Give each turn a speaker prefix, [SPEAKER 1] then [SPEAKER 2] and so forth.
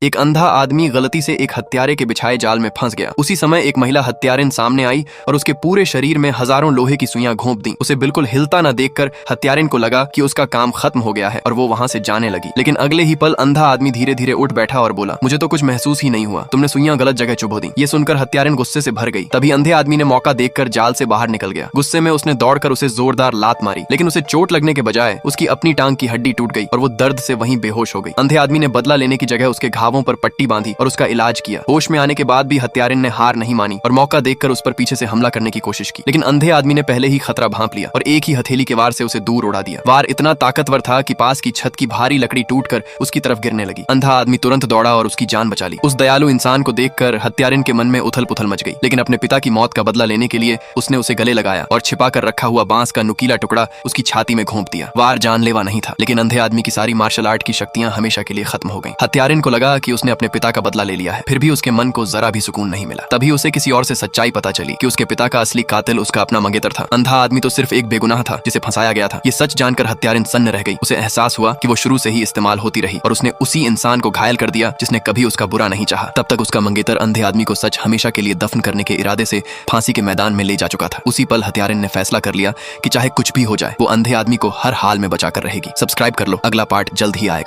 [SPEAKER 1] एक अंधा आदमी गलती से एक हत्यारे के बिछाए जाल में फंस गया। उसी समय एक महिला हत्यारिन सामने आई और उसके पूरे शरीर में हजारों लोहे की सुइयां घोंप दी। उसे बिल्कुल हिलता न देखकर हत्यारिन को लगा कि उसका काम खत्म हो गया है और वो वहां से जाने लगी। लेकिन अगले ही पल अंधा आदमी धीरे धीरे उठ बैठा और बोला, मुझे तो कुछ महसूस ही नहीं हुआ, तुमने सुइयां गलत जगह चुभो दी। ये सुनकर हत्यारिन गुस्से से भर गई। तभी अंधे आदमी ने मौका देखकर जाल से बाहर निकल गया। गुस्से में उसने दौड़कर उसे जोरदार लात मारी, लेकिन उसे चोट लगने के बजाय उसकी अपनी टांग की हड्डी टूट गई और वो दर्द से वहीं बेहोश हो गई। अंधे आदमी ने बदला लेने की जगह उसके घावों पर पट्टी बांधी और उसका इलाज किया। होश में आने के बाद भी हत्यारिन ने हार नहीं मानी और मौका देखकर उस पर पीछे से हमला करने की कोशिश की, लेकिन अंधे आदमी ने पहले ही खतरा भांप लिया और एक ही हथेली के वार से उसे दूर उड़ा दिया। वार इतना ताकतवर था कि पास की छत की भारी लकड़ी टूटकर उसकी तरफ गिरने लगी। अंधा आदमी तुरंत दौड़ा और उसकी जान बचा ली। उस दयालु इंसान को देखकर हत्यारिन के मन में उथल पुथल मच गई, लेकिन अपने पिता की मौत का बदला लेने के लिए उसने उसे गले लगाया और छिपा कर रखा हुआ बांस का नुकीला टुकड़ा उसकी छाती में घोंप दिया। वार जानलेवा नहीं था, लेकिन अंधे आदमी की सारी मार्शल आर्ट की शक्तियां हमेशा के लिए खत्म हो गईं। हत्यारिन को लगा कि उसने अपने पिता का बदला ले लिया है, फिर भी उसके मन को जरा भी सुकून नहीं मिला। तभी उसे किसी और से सच्चाई पता चली कि उसके पिता का असली कातिल उसका अपना मंगेतर था। अंधा आदमी तो सिर्फ एक बेगुनाह था जिसे फंसाया गया था। ये सच जानकर हत्यारिन सन्न रह गई। उसे एहसास हुआ कि वो शुरू से ही इस्तेमाल होती रही और उसने उसी इंसान को घायल कर दिया जिसने कभी उसका बुरा नहीं चाहा। तब तक उसका मंगेतर अंधे आदमी को सच हमेशा के लिए दफन करने के इरादे से फांसी के मैदान में ले जा चुका था। उसी पल हत्यारिन ने फैसला कर लिया कि चाहे कुछ भी हो जाए वो अंधे आदमी को हर हाल में बचा कर रहेगी। सब्सक्राइब कर लो, अगला पार्ट जल्द ही आएगा।